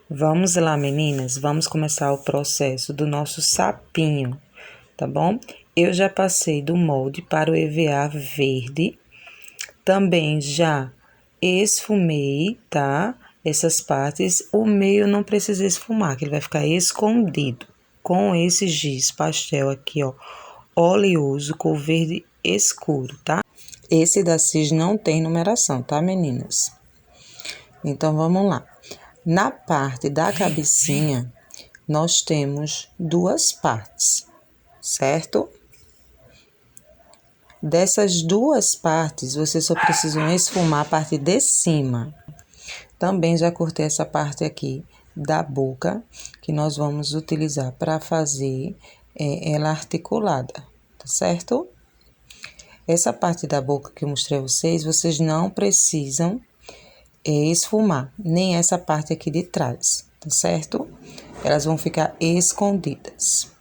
Vamos lá, meninas, vamos começar o processo do nosso sapinho, tá bom? Eu já passei do molde para o EVA verde, também já esfumei, tá? Essas partes, o meio não precisa esfumar, que ele vai ficar escondido com esse giz pastel aqui, ó, oleoso, cor verde escuro, tá? Esse da CIS não tem numeração, tá, meninas? Então, vamos lá. Na parte da cabecinha, nós temos duas partes, certo? Dessas duas partes, vocês só precisam esfumar a parte de cima. Também já cortei essa parte aqui da boca, que nós vamos utilizar para fazer ela articulada, tá certo? Essa parte da boca que eu mostrei a vocês, vocês não precisam esfumar, nem essa parte aqui de trás, tá certo? Elas vão ficar escondidas.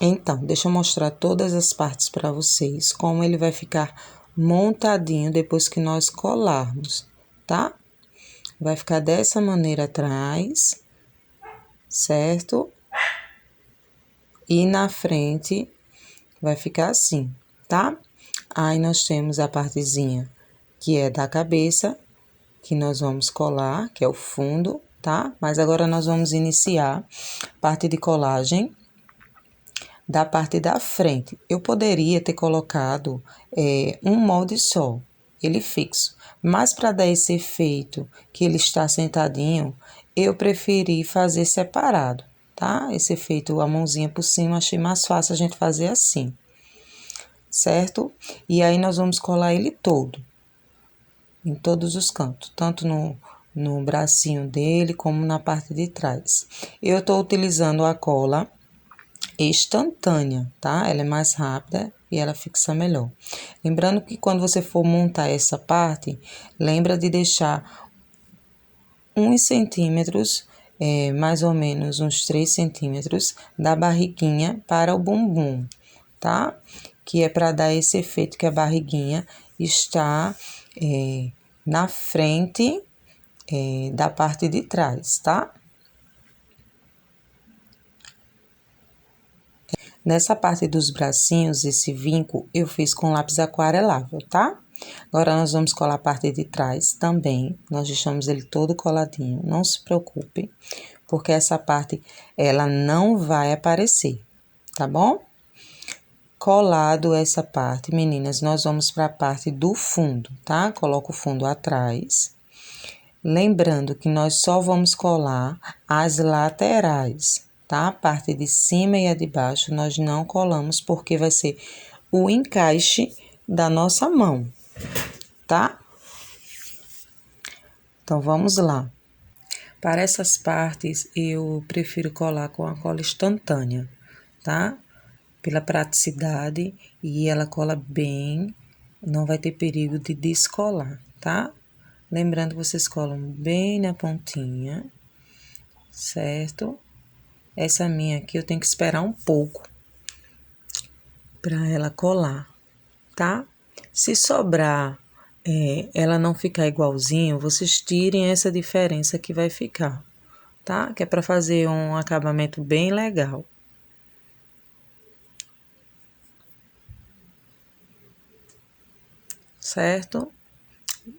Então, deixa eu mostrar todas as partes para vocês, como ele vai ficar montadinho depois que nós colarmos, tá? Vai ficar dessa maneira atrás, certo? E na frente vai ficar assim, tá? Aí nós temos a partezinha que é da cabeça, que nós vamos colar, que é o fundo, tá? Mas agora nós vamos iniciar a parte de colagem da parte da frente. Eu poderia ter colocado um molde só, ele fixo, mas para dar esse efeito que ele está sentadinho, eu preferi fazer separado, tá? Esse efeito, a mãozinha por cima, achei mais fácil a gente fazer assim, certo? E aí nós vamos colar ele todo, em todos os cantos, tanto no bracinho dele, como na parte de trás. Eu tô utilizando a cola instantânea, tá? Ela é mais rápida e ela fixa melhor. Lembrando que quando você for montar essa parte, lembra de deixar uns centímetros, mais ou menos uns 3 centímetros da barriguinha para o bumbum, tá? Que é para dar esse efeito que a barriguinha está na frente da parte de trás, tá? Nessa parte dos bracinhos, esse vinco, eu fiz com lápis aquarelável, tá? Agora, nós vamos colar a parte de trás também. Nós deixamos ele todo coladinho, não se preocupe, porque essa parte, ela não vai aparecer, tá bom? Colado essa parte, meninas, nós vamos para a parte do fundo, tá? Coloca o fundo atrás. Lembrando que nós só vamos colar as laterais, tá? A parte de cima e a de baixo nós não colamos, porque vai ser o encaixe da nossa mão, tá? Então, vamos lá. Para essas partes, eu prefiro colar com a cola instantânea, tá? Pela praticidade e ela cola bem, não vai ter perigo de descolar, tá? Lembrando que vocês colam bem na pontinha, certo? Essa minha aqui eu tenho que esperar um pouco para ela colar, tá? Se sobrar, ela não ficar igualzinho, vocês tirem essa diferença que vai ficar, tá? Que é para fazer um acabamento bem legal. Certo?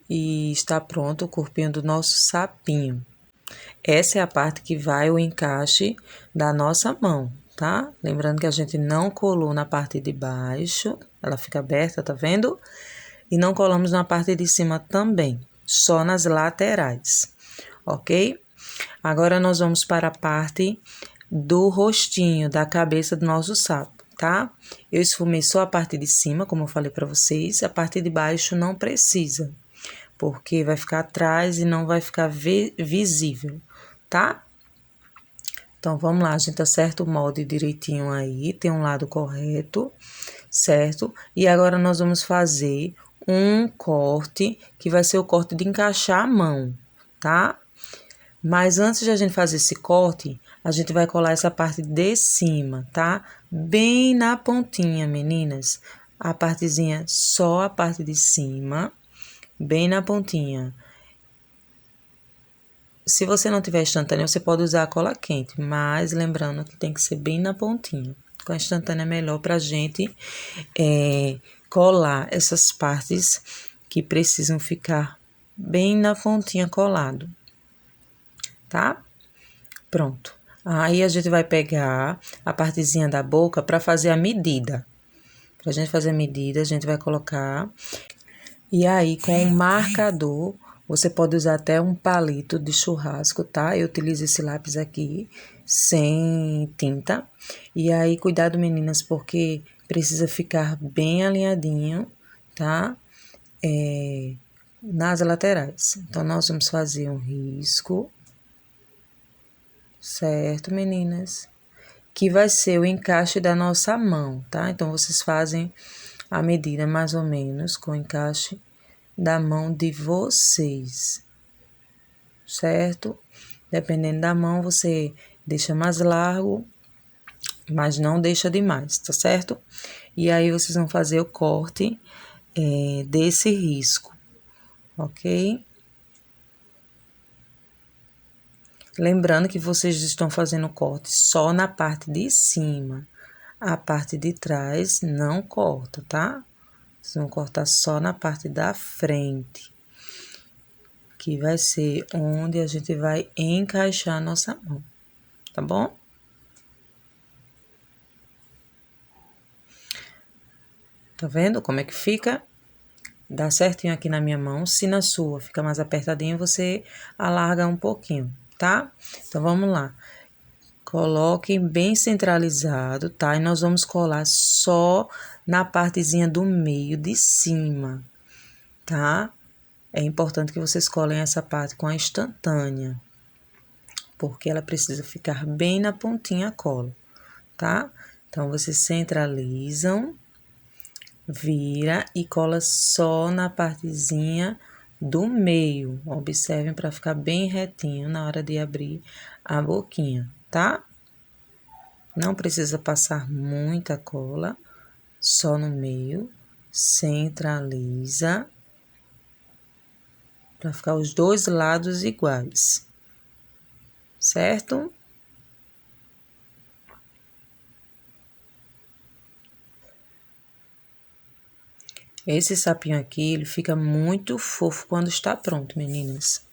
E está pronto o corpinho do nosso sapinho. Essa é a parte que vai o encaixe da nossa mão, tá? Lembrando que a gente não colou na parte de baixo, ela fica aberta, tá vendo? E não colamos na parte de cima também, só nas laterais, ok? Agora, nós vamos para a parte do rostinho, da cabeça do nosso sapo, tá? Eu esfumei só a parte de cima, como eu falei para vocês, a parte de baixo não precisa, porque vai ficar atrás e não vai ficar visível, tá? Então, vamos lá, a gente acerta o molde direitinho aí, tem um lado correto, certo? E agora, nós vamos fazer um corte, que vai ser o corte de encaixar a mão, tá? Mas antes de a gente fazer esse corte, a gente vai colar essa parte de cima, tá? Bem na pontinha, meninas. A partezinha, só a parte de cima, bem na pontinha. Se você não tiver instantânea, você pode usar a cola quente, mas lembrando que tem que ser bem na pontinha. Com a instantânea é melhor pra gente colar essas partes que precisam ficar bem na pontinha colado, tá? Pronto. Aí a gente vai pegar a partezinha da boca para fazer a medida. Pra gente fazer a medida, a gente vai colocar. E aí, com o marcador, você pode usar até um palito de churrasco, tá? Eu utilizo esse lápis aqui, sem tinta. E aí, cuidado, meninas, porque precisa ficar bem alinhadinho, tá? Nas laterais. Então, nós vamos fazer um risco. Certo, meninas? Que vai ser o encaixe da nossa mão, tá? Então, vocês fazem a medida mais ou menos com o encaixe da mão de vocês, certo? Dependendo da mão, você deixa mais largo, mas não deixa demais, tá certo? E aí, vocês vão fazer o corte desse risco, ok? Lembrando que vocês estão fazendo corte só na parte de cima. A parte de trás não corta, tá? Vocês vão cortar só na parte da frente. Que vai ser onde a gente vai encaixar a nossa mão, tá bom? Tá vendo como é que fica? Dá certinho aqui na minha mão. Se na sua fica mais apertadinho, você alarga um pouquinho, tá? Então, vamos lá. Coloquem bem centralizado, tá? E nós vamos colar só na partezinha do meio de cima, tá? É importante que vocês colhem essa parte com a instantânea, porque ela precisa ficar bem na pontinha a cola, tá? Então, vocês centralizam, vira e cola só na partezinha do meio. Observem para ficar bem retinho na hora de abrir a boquinha, tá? Não precisa passar muita cola, só no meio. Centraliza para ficar os dois lados iguais, certo? Esse sapinho aqui, ele fica muito fofo quando está pronto, meninas.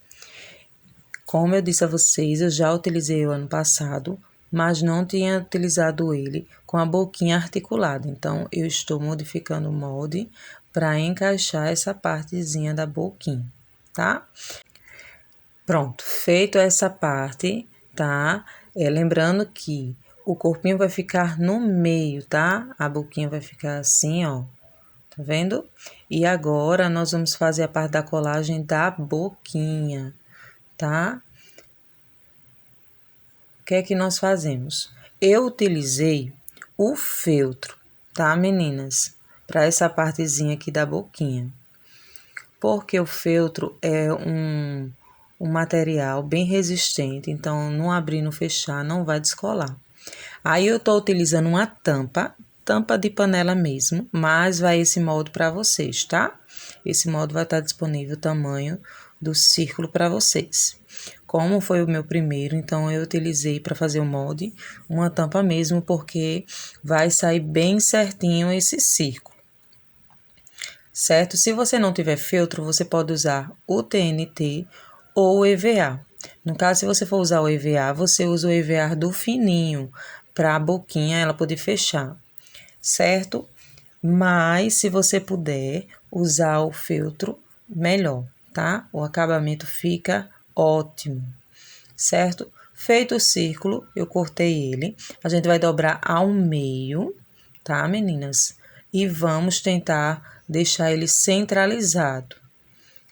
Como eu disse a vocês, eu já utilizei o ano passado, mas não tinha utilizado ele com a boquinha articulada. Então, eu estou modificando o molde para encaixar essa partezinha da boquinha, tá? Pronto, feito essa parte, tá? Lembrando que o corpinho vai ficar no meio, tá? A boquinha vai ficar assim, ó. Tá vendo? E agora, nós vamos fazer a parte da colagem da boquinha, tá? O que é que nós fazemos? Eu utilizei o feltro, tá, meninas? Para essa partezinha aqui da boquinha. Porque o feltro é um material bem resistente, então, não abrir, não fechar, não vai descolar. Aí, eu tô utilizando uma tampa de panela mesmo, mas vai esse molde para vocês, tá? Esse molde vai estar disponível o tamanho do círculo para vocês. Como foi o meu primeiro, então eu utilizei para fazer o molde uma tampa mesmo, porque vai sair bem certinho esse círculo. Certo? Se você não tiver feltro, você pode usar o TNT ou o EVA. No caso, se você for usar o EVA, você usa o EVA do fininho, para a boquinha ela poder fechar, certo? Mas, se você puder usar o feltro, melhor, tá? O acabamento fica ótimo, certo? Feito o círculo, eu cortei ele. A gente vai dobrar ao meio, tá, meninas? E vamos tentar deixar ele centralizado,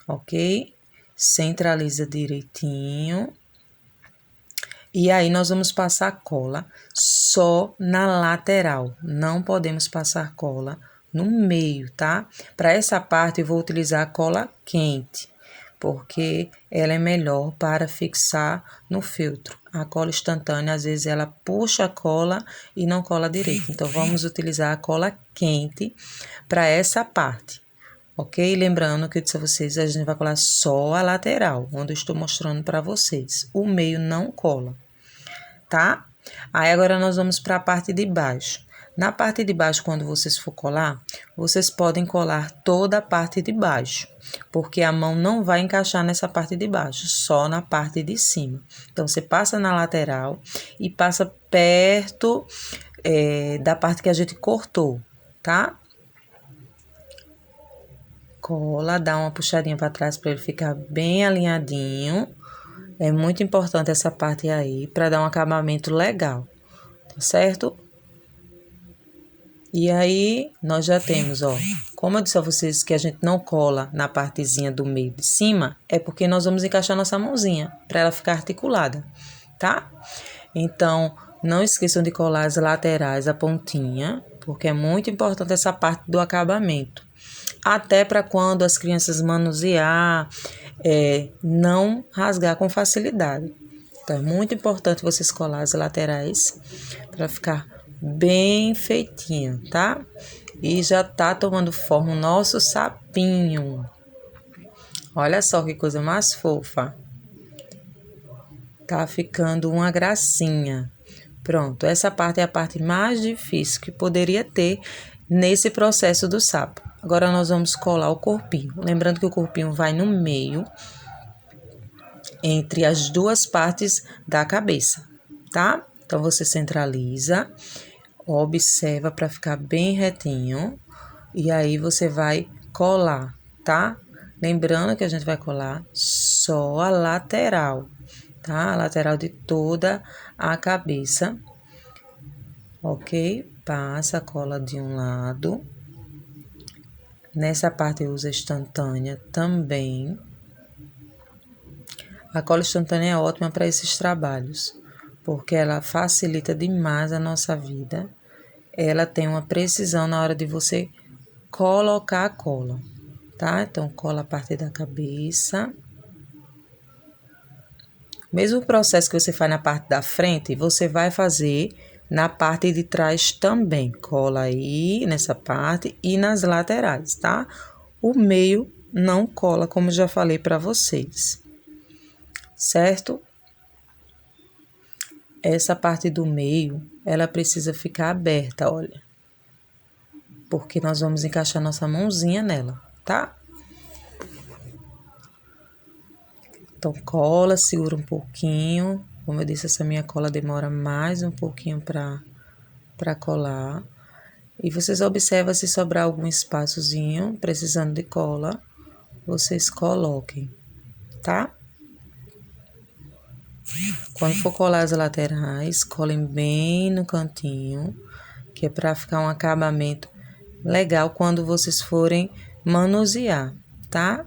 ok? Centraliza direitinho. E aí, nós vamos passar cola só na lateral. Não podemos passar cola no meio, tá? Para essa parte, eu vou utilizar a cola quente, porque ela é melhor para fixar no feltro. A cola instantânea, às vezes, ela puxa a cola e não cola direito. Então, vamos utilizar a cola quente para essa parte, ok? Lembrando que eu disse a vocês, a gente vai colar só a lateral, onde eu estou mostrando para vocês. O meio não cola, tá? Aí, agora nós vamos para a parte de baixo. Na parte de baixo, quando vocês for colar, vocês podem colar toda a parte de baixo, porque a mão não vai encaixar nessa parte de baixo, só na parte de cima. Então, você passa na lateral e passa perto da parte que a gente cortou, tá? Cola, dá uma puxadinha para trás para ele ficar bem alinhadinho. É muito importante essa parte aí para dar um acabamento legal, tá certo? E aí, nós já temos, ó, como eu disse a vocês que a gente não cola na partezinha do meio de cima, é porque nós vamos encaixar nossa mãozinha para ela ficar articulada, tá? Então, não esqueçam de colar as laterais, a pontinha, porque é muito importante essa parte do acabamento. Até para quando as crianças manusear, não rasgar com facilidade. Então, é muito importante vocês colar as laterais para ficar bem feitinho, tá? E já tá tomando forma o nosso sapinho. Olha só que coisa mais fofa. Tá ficando uma gracinha. Pronto, essa parte é a parte mais difícil que poderia ter nesse processo do sapo. Agora, nós vamos colar o corpinho. Lembrando que o corpinho vai no meio, entre as duas partes da cabeça, tá? Então, você centraliza, observa para ficar bem retinho. E aí, você vai colar, tá? Lembrando que a gente vai colar só a lateral, tá? A lateral de toda a cabeça, ok? Passa a cola de um lado. Nessa parte eu uso a instantânea também. A cola instantânea é ótima para esses trabalhos, porque ela facilita demais a nossa vida. Ela tem uma precisão na hora de você colocar a cola, tá? Então, cola a parte da cabeça. Mesmo processo que você faz na parte da frente, você vai fazer na parte de trás também. Cola aí nessa parte e nas laterais, tá? O meio não cola, como já falei para vocês, certo? Essa parte do meio, ela precisa ficar aberta, olha. Porque nós vamos encaixar nossa mãozinha nela, tá? Então, cola, segura um pouquinho. Como eu disse, essa minha cola demora mais um pouquinho para colar. E vocês observam se sobrar algum espaçozinho, precisando de cola, vocês coloquem, tá? Quando for colar as laterais, colhem bem no cantinho, que é para ficar um acabamento legal quando vocês forem manusear, tá?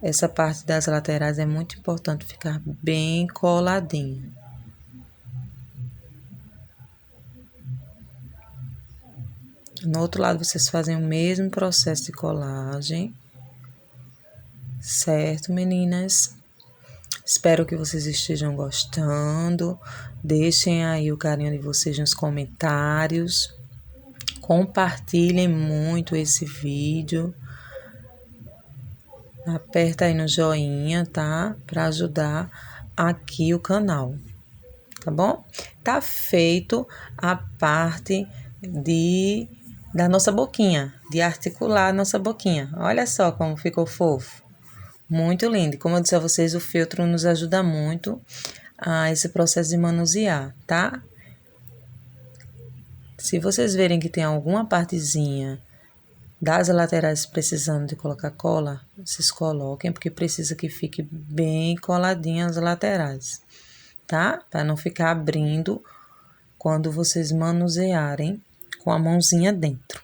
Essa parte das laterais é muito importante ficar bem coladinho. No outro lado, vocês fazem o mesmo processo de colagem. Certo, meninas? Espero que vocês estejam gostando. Deixem aí o carinho de vocês nos comentários. Compartilhem muito esse vídeo. Aperta aí no joinha, tá? Para ajudar aqui o canal, tá bom? Tá feito a parte da nossa boquinha, de articular a nossa boquinha. Olha só como ficou fofo. Muito lindo. Como eu disse a vocês, o feltro nos ajuda muito a esse processo de manusear, tá? Se vocês verem que tem alguma partezinha das laterais precisando de colocar cola, vocês coloquem, porque precisa que fique bem coladinha as laterais, tá? Para não ficar abrindo quando vocês manusearem com a mãozinha dentro,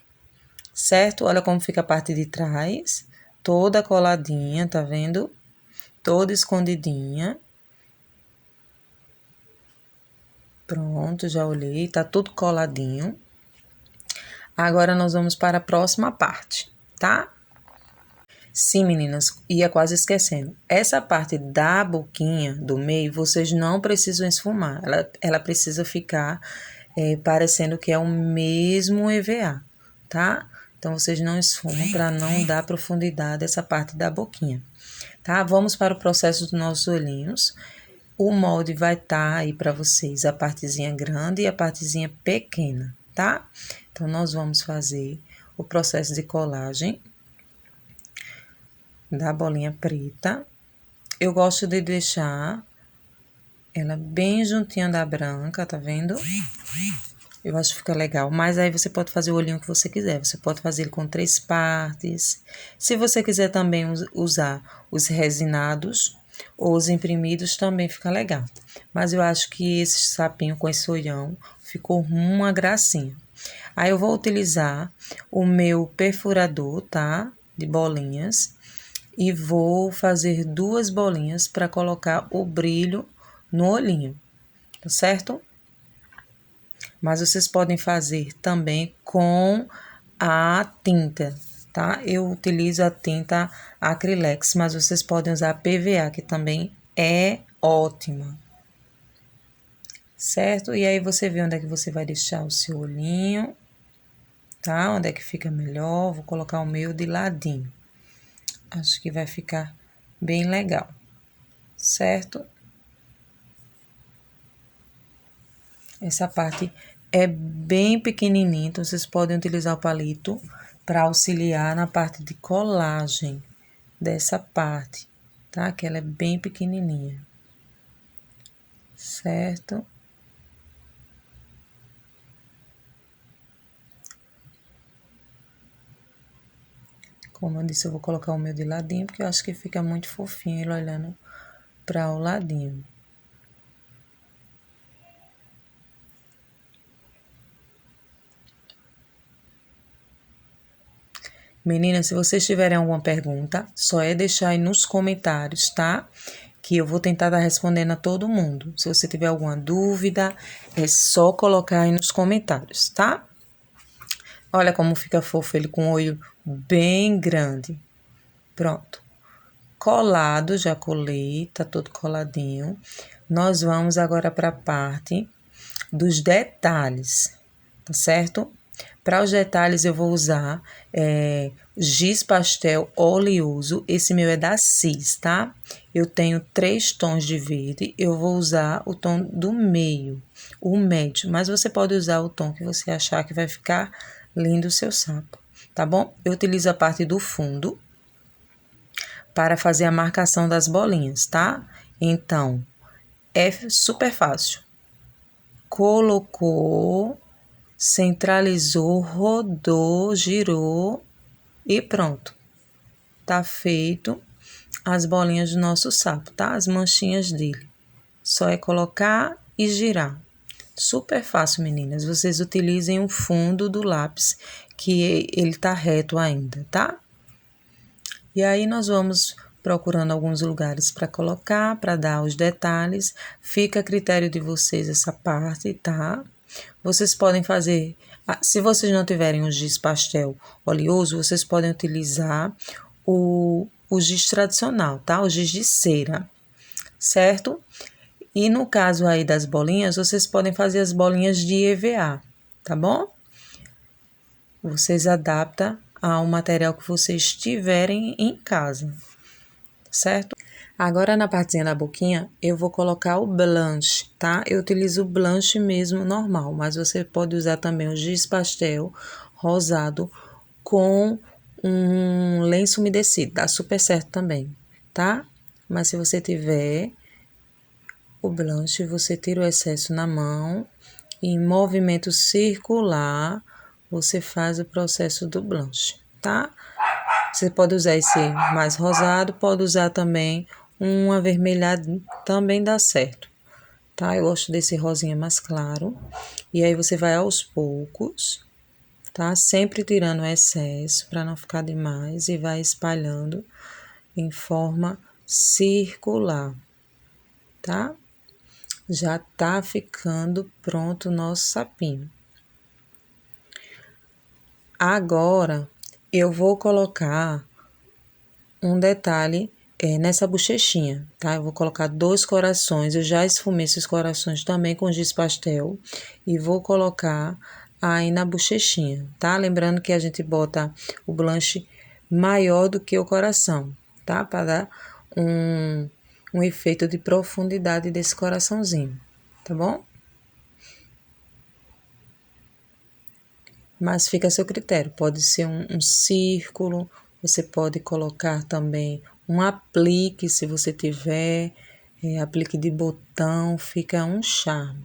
certo? Olha como fica a parte de trás, toda coladinha, tá vendo? Toda escondidinha. Pronto, já olhei, tá tudo coladinho. Agora, nós vamos para a próxima parte, tá? Sim, meninas, ia quase esquecendo. Essa parte da boquinha, do meio, vocês não precisam esfumar. Ela precisa ficar parecendo que é o mesmo EVA, tá? Então, vocês não esfumam para não dar profundidade essa parte da boquinha, tá? Vamos para o processo dos nossos olhinhos. O molde vai estar aí para vocês, a partezinha grande e a partezinha pequena, tá? Então, nós vamos fazer o processo de colagem da bolinha preta. Eu gosto de deixar ela bem juntinha da branca, tá vendo? Eu acho que fica legal, mas aí você pode fazer o olhinho que você quiser. Você pode fazer ele com 3 partes. Se você quiser também usar os resinados ou os imprimidos, também fica legal. Mas eu acho que esse sapinho com esse olhão ficou uma gracinha. Aí eu vou utilizar o meu perfurador, tá? De bolinhas. E vou fazer 2 bolinhas para colocar o brilho no olhinho, tá certo? Mas vocês podem fazer também com a tinta, tá? Eu utilizo a tinta Acrylex, mas vocês podem usar a PVA, que também é ótima. Certo? E aí, você vê onde é que você vai deixar o seu olhinho, tá? Onde é que fica melhor. Vou colocar o meu de ladinho. Acho que vai ficar bem legal, certo? Essa parte é bem pequenininha, então vocês podem utilizar o palito para auxiliar na parte de colagem dessa parte, tá? Que ela é bem pequenininha, certo? Como eu disse, eu vou colocar o meu de ladinho, porque eu acho que fica muito fofinho ele olhando para o ladinho. Meninas, se vocês tiverem alguma pergunta, só é deixar aí nos comentários, tá? Que eu vou tentar estar respondendo a todo mundo. Se você tiver alguma dúvida, é só colocar aí nos comentários, tá? Olha como fica fofo ele com o olho bem grande. Pronto. Colado, já colei, tá todo coladinho. Nós vamos agora para a parte dos detalhes, tá certo? Para os detalhes, eu vou usar giz pastel oleoso. Esse meu é da Cis, tá? Eu tenho 3 tons de verde. Eu vou usar o tom do meio, o médio. Mas você pode usar o tom que você achar que vai ficar lindo o seu sapo, tá bom? Eu utilizo a parte do fundo para fazer a marcação das bolinhas, tá? Então, é super fácil. Colocou, centralizou, rodou, girou e pronto. Tá feito as bolinhas do nosso sapo, tá? As manchinhas dele. Só é colocar e girar. Super fácil, meninas. Vocês utilizem o fundo do lápis, que ele tá reto ainda, tá? E aí, nós vamos procurando alguns lugares para colocar, para dar os detalhes. Fica a critério de vocês essa parte, tá? Vocês podem fazer, se vocês não tiverem o giz pastel oleoso, vocês podem utilizar o giz tradicional, tá? O giz de cera, certo? E no caso aí das bolinhas, vocês podem fazer as bolinhas de EVA, tá bom? Vocês adaptam ao material que vocês tiverem em casa, certo? Agora, na partezinha da boquinha, eu vou colocar o blanche, tá? Eu utilizo o blanche mesmo normal, mas você pode usar também o giz pastel rosado com um lenço umedecido, dá super certo também, tá? Mas se você tiver o blanche, você tira o excesso na mão e em movimento circular, você faz o processo do blanche, tá? Você pode usar esse mais rosado, pode usar também um avermelhado, também dá certo, tá? Eu gosto desse rosinha mais claro. E aí, você vai aos poucos, tá? Sempre tirando o excesso para não ficar demais e vai espalhando em forma circular, tá? Já tá ficando pronto o nosso sapinho. Agora, eu vou colocar um detalhe nessa bochechinha, tá? Eu vou colocar 2 corações, eu já esfumei esses corações também com giz pastel e vou colocar aí na bochechinha, tá? Lembrando que a gente bota o blush maior do que o coração, tá? Para dar um efeito de profundidade desse coraçãozinho, tá bom? Mas fica a seu critério, pode ser um círculo, você pode colocar também um aplique, se você tiver, aplique de botão, fica um charme.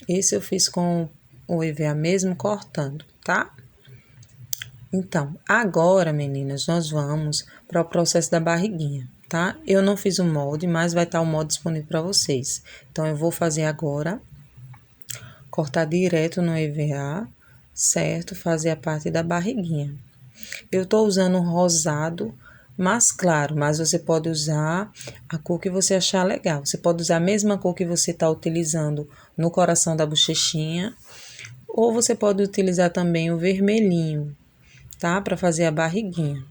Esse eu fiz com o EVA mesmo, cortando, tá? Então, agora, meninas, nós vamos para o processo da barriguinha, tá? Eu não fiz o molde, mas vai estar o molde disponível para vocês. Então, eu vou fazer agora, cortar direto no EVA, certo? Fazer a parte da barriguinha. Eu tô usando um rosado mais claro, mas você pode usar a cor que você achar legal. Você pode usar a mesma cor que você tá utilizando no coração da bochechinha, ou você pode utilizar também o vermelhinho, tá? Para fazer a barriguinha,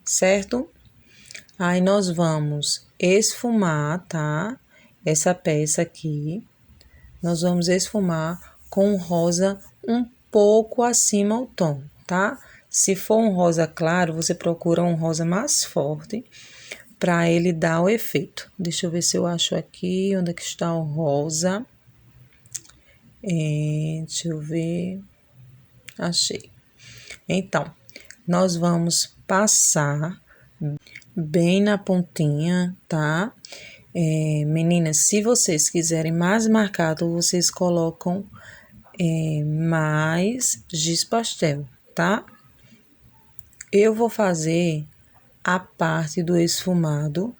certo? Aí nós vamos esfumar, tá? Essa peça aqui, nós vamos esfumar com um rosa um pouco acima o tom, tá? Se for um rosa claro, você procura um rosa mais forte para ele dar o efeito. Deixa eu ver se eu acho aqui onde é que está o rosa. Deixa eu ver. Achei. Então, nós vamos passar bem na pontinha, tá? Meninas, se vocês quiserem mais marcado, vocês colocam mais giz pastel, tá? Eu vou fazer a parte do esfumado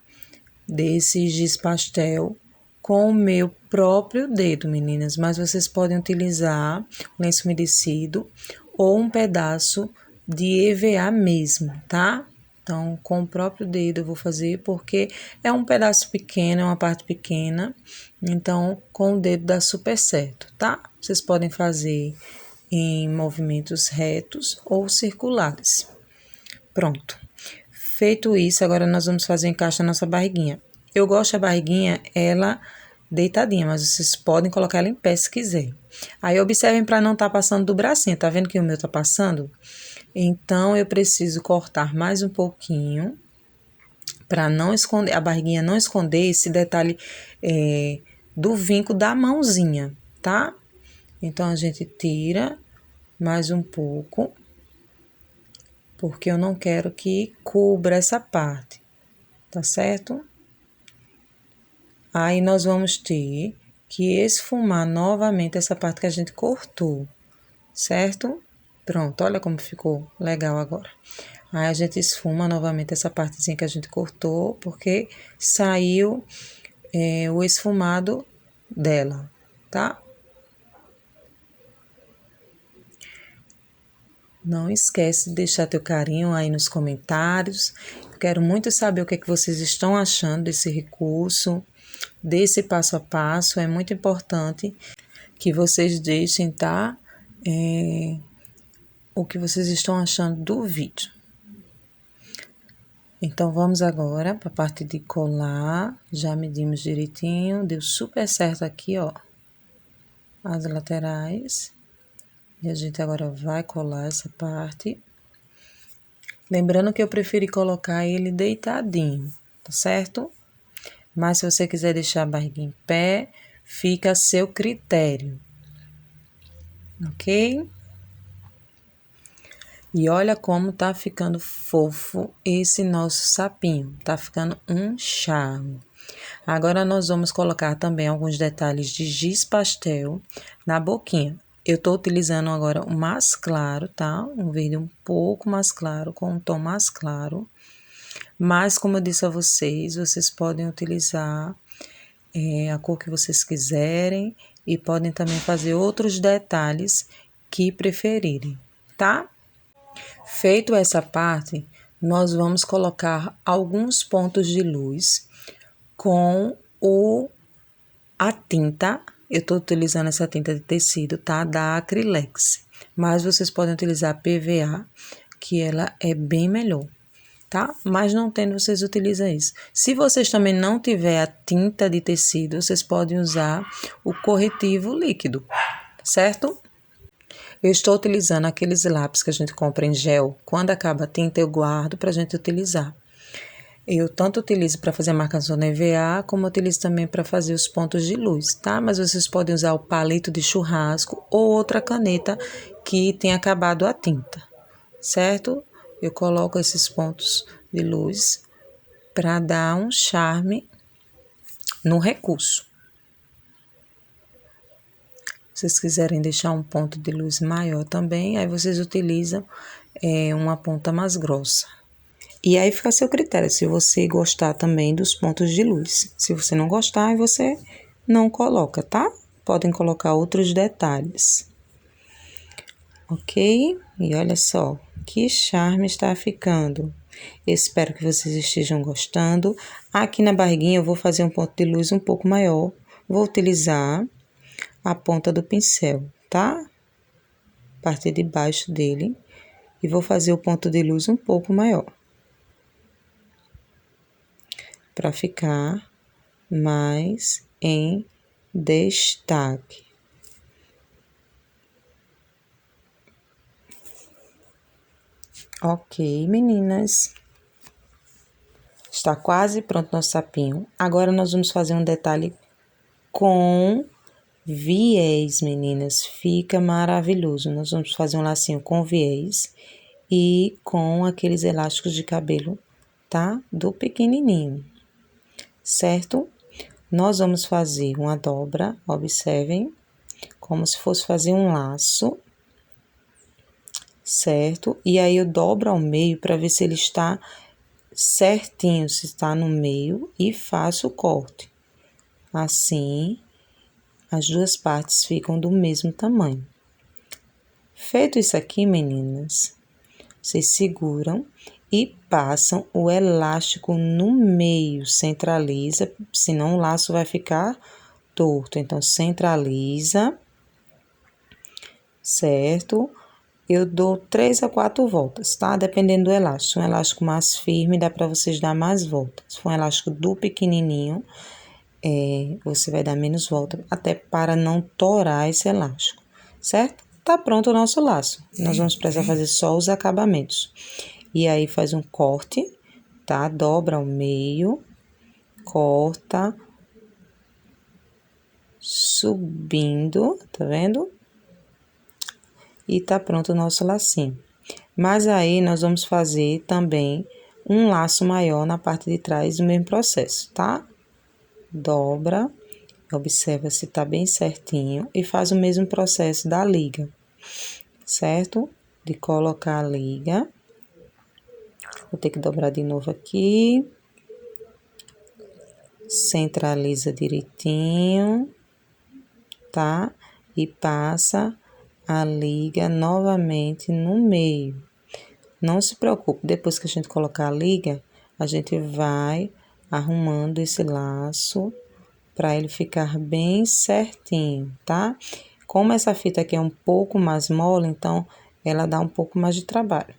desse giz pastel com o meu próprio dedo, meninas, mas vocês podem utilizar lenço umedecido ou um pedaço de EVA mesmo, tá? Então, com o próprio dedo eu vou fazer, porque é um pedaço pequeno, é uma parte pequena, então com o dedo dá super certo, tá? Vocês podem fazer em movimentos retos ou circulares. Pronto. Feito isso, agora nós vamos fazer o encaixe na nossa barriguinha. Eu gosto da barriguinha, ela deitadinha, mas vocês podem colocar ela em pé se quiser. Aí, observem para não estar passando do bracinho, tá vendo que o meu tá passando? Então, eu preciso cortar mais um pouquinho, para não esconder, a barriguinha não esconder esse detalhe do vinco da mãozinha, tá? Então, a gente tira mais um pouco, porque eu não quero que cubra essa parte, tá certo? Aí, nós vamos ter que esfumar novamente essa parte que a gente cortou, certo? Pronto, olha como ficou legal agora. Aí, a gente esfuma novamente essa partezinha que a gente cortou, porque saiu o esfumado dela, tá? Não esquece de deixar teu carinho aí nos comentários. Eu quero muito saber o que é que vocês estão achando desse recurso, desse passo a passo. É muito importante que vocês deixem, tá? O que vocês estão achando do vídeo. Então, vamos agora para a parte de colar. Já medimos direitinho, deu super certo aqui, ó, as laterais. E a gente agora vai colar essa parte. Lembrando que eu preferi colocar ele deitadinho, tá certo? Mas se você quiser deixar a barriguinha em pé, fica a seu critério, ok? E olha como tá ficando fofo esse nosso sapinho, tá ficando um charme. Agora, nós vamos colocar também alguns detalhes de giz pastel na boquinha. Eu tô utilizando agora o mais claro, tá? Um verde um pouco mais claro, com um tom mais claro. Mas, como eu disse a vocês, vocês podem utilizar a cor que vocês quiserem e podem também fazer outros detalhes que preferirem, tá? Feito essa parte, nós vamos colocar alguns pontos de luz com a tinta. Eu tô utilizando essa tinta de tecido, tá? Da Acrylex. Mas vocês podem utilizar PVA, que ela é bem melhor, tá? Mas não tendo, vocês utilizam isso. Se vocês também não tiver a tinta de tecido, vocês podem usar o corretivo líquido, certo? Eu estou utilizando aqueles lápis que a gente compra em gel. Quando acaba a tinta, eu guardo para a gente utilizar. Eu tanto utilizo para fazer a marcação no EVA, como utilizo também para fazer os pontos de luz, tá? Mas vocês podem usar o palito de churrasco ou outra caneta que tenha acabado a tinta, certo? Eu coloco esses pontos de luz para dar um charme no recurso. Se vocês quiserem deixar um ponto de luz maior também, aí vocês utilizam uma ponta mais grossa. E aí fica a seu critério, se você gostar também dos pontos de luz. Se você não gostar, aí você não coloca, tá? Podem colocar outros detalhes. Ok? E olha só, que charme está ficando. Espero que vocês estejam gostando. Aqui na barriguinha eu vou fazer um ponto de luz um pouco maior. Vou utilizar a ponta do pincel, tá? A partir de baixo dele. E vou fazer o ponto de luz um pouco maior. Para ficar mais em destaque. Ok, meninas. Está quase pronto nosso sapinho. Agora nós vamos fazer um detalhe com viés, meninas. Fica maravilhoso. Nós vamos fazer um lacinho com viés e com aqueles elásticos de cabelo, tá? Do pequenininho, certo? Nós vamos fazer uma dobra, observem, como se fosse fazer um laço, certo? E aí eu dobro ao meio para ver se ele está certinho, se está no meio, e faço o corte. Assim, as duas partes ficam do mesmo tamanho. Feito isso aqui, meninas, vocês seguram e passam o elástico no meio, centraliza, senão o laço vai ficar torto. Então, centraliza, certo? Eu dou 3 a 4 voltas, tá? Dependendo do elástico. Se um elástico mais firme, dá para vocês dar mais voltas. Se for um elástico do pequenininho, você vai dar menos volta, até para não torar esse elástico, certo? Tá pronto o nosso laço. Nós vamos precisar fazer só os acabamentos. E aí, faz um corte, tá? Dobra ao meio, corta, subindo, tá vendo? E tá pronto o nosso lacinho. Mas aí, nós vamos fazer também um laço maior na parte de trás do mesmo processo, tá? Dobra, observa se tá bem certinho e faz o mesmo processo da liga, certo? De colocar a liga. Vou ter que dobrar de novo aqui. Centraliza direitinho, tá? E passa a liga novamente no meio. Não se preocupe, depois que a gente colocar a liga, a gente vai arrumando esse laço para ele ficar bem certinho, tá? Como essa fita aqui é um pouco mais mole, então ela dá um pouco mais de trabalho.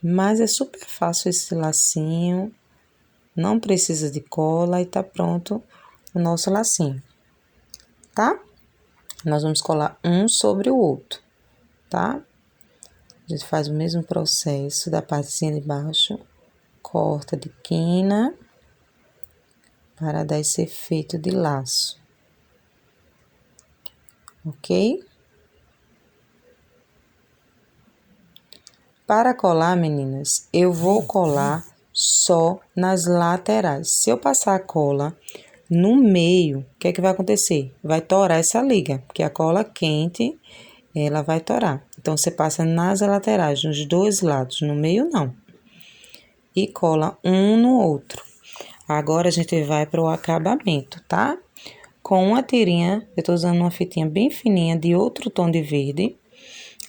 Mas é super fácil esse lacinho, não precisa de cola e tá pronto o nosso lacinho, tá? Nós vamos colar um sobre o outro, tá? A gente faz o mesmo processo da partezinha de baixo, corta de quina para dar esse efeito de laço, ok? Para colar, meninas, eu vou colar só nas laterais. Se eu passar a cola no meio, o que é que vai acontecer? Vai torar essa liga, porque a cola quente, ela vai torar. Então, você passa nas laterais, nos dois lados, no meio não. E cola um no outro. Agora, a gente vai para o acabamento, tá? Com uma tirinha, eu tô usando uma fitinha bem fininha de outro tom de verde.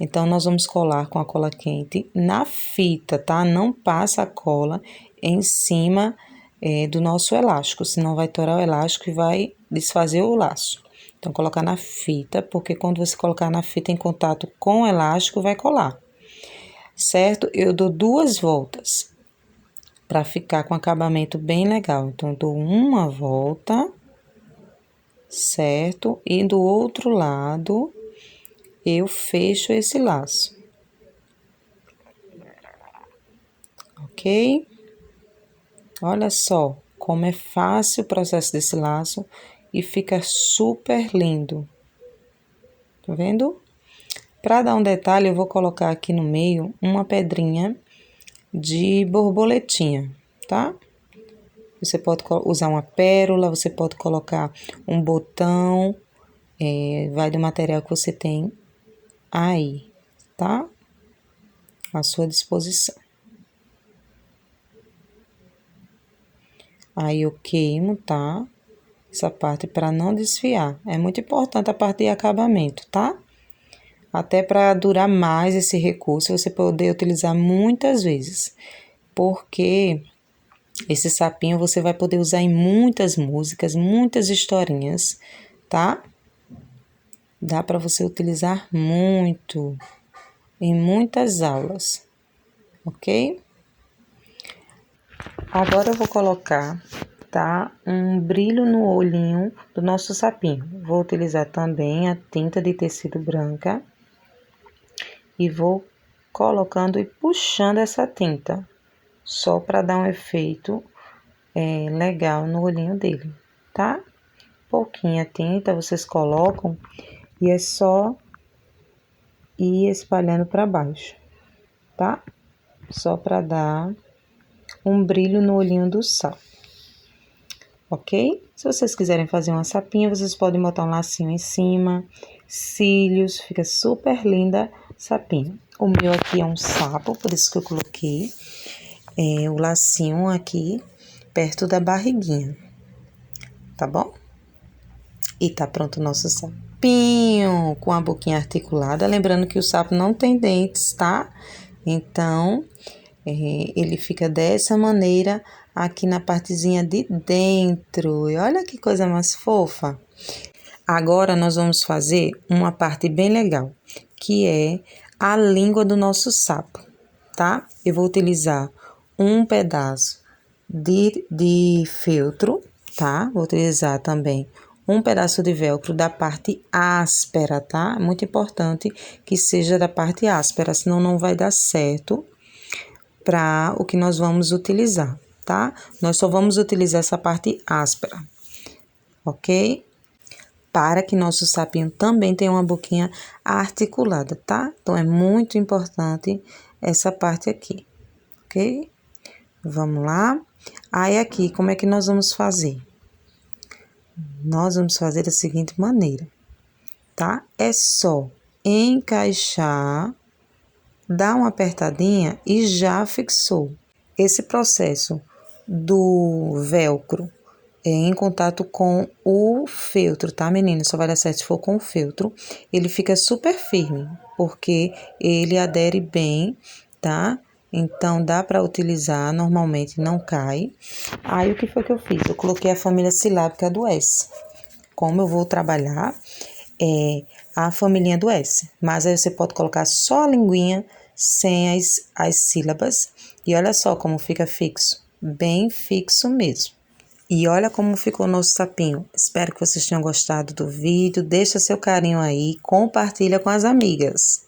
Então, nós vamos colar com a cola quente na fita, tá? Não passa a cola em cima do nosso elástico, senão vai torar o elástico e vai desfazer o laço. Então, colocar na fita, porque quando você colocar na fita em contato com o elástico, vai colar, certo? Eu dou 2 voltas para ficar com acabamento bem legal. Então, eu dou uma volta, certo? E do outro lado, eu fecho esse laço. Ok? Olha só como é fácil o processo desse laço e fica super lindo. Tá vendo? Para dar um detalhe, eu vou colocar aqui no meio uma pedrinha de borboletinha, tá? Você pode usar uma pérola, você pode colocar um botão, vai do material que você tem aí, tá? À sua disposição. Aí eu queimo, tá? Essa parte para não desfiar. É muito importante a parte de acabamento, tá? Até para durar mais esse recurso, você poder utilizar muitas vezes. Porque esse sapinho você vai poder usar em muitas músicas, muitas historinhas, tá? Dá para você utilizar muito em muitas aulas, ok? Agora eu vou colocar, tá, um brilho no olhinho do nosso sapinho. Vou utilizar também a tinta de tecido branca e vou colocando e puxando essa tinta, só para dar um efeito legal no olhinho dele, tá? Pouquinha tinta vocês colocam e é só ir espalhando para baixo, tá? Só para dar um brilho no olhinho do sapo, ok? Se vocês quiserem fazer uma sapinha, vocês podem botar um lacinho em cima, cílios, fica super linda sapinha. O meu aqui é um sapo, por isso que eu coloquei o lacinho aqui perto da barriguinha, tá bom? E tá pronto o nosso sapinho com a boquinha articulada. Lembrando que o sapo não tem dentes, tá? Então, ele fica dessa maneira aqui na partezinha de dentro. E olha que coisa mais fofa. Agora, nós vamos fazer uma parte bem legal, que é a língua do nosso sapo, tá? Eu vou utilizar um pedaço de feltro, tá? Vou utilizar também um pedaço de velcro da parte áspera, tá? Muito importante que seja da parte áspera, senão não vai dar certo para o que nós vamos utilizar, tá? Nós só vamos utilizar essa parte áspera, ok? Para que nosso sapinho também tenha uma boquinha articulada, tá? Então, é muito importante essa parte aqui, ok? Vamos lá. Aí, aqui, como é que nós vamos fazer? Nós vamos fazer da seguinte maneira, tá? É só encaixar, dar uma apertadinha e já fixou. Esse processo do velcro em contato com o feltro, tá, menina? Só vai dar certo se for com o feltro. Ele fica super firme, porque ele adere bem, tá? Então, dá para utilizar, normalmente não cai. Aí, o que foi que eu fiz? Eu coloquei a família silábica do S. Como eu vou trabalhar a família do S. Mas aí você pode colocar só a linguinha, sem as sílabas. E olha só como fica fixo. Bem fixo mesmo. E olha como ficou o nosso sapinho. Espero que vocês tenham gostado do vídeo. Deixa seu carinho aí, compartilha com as amigas.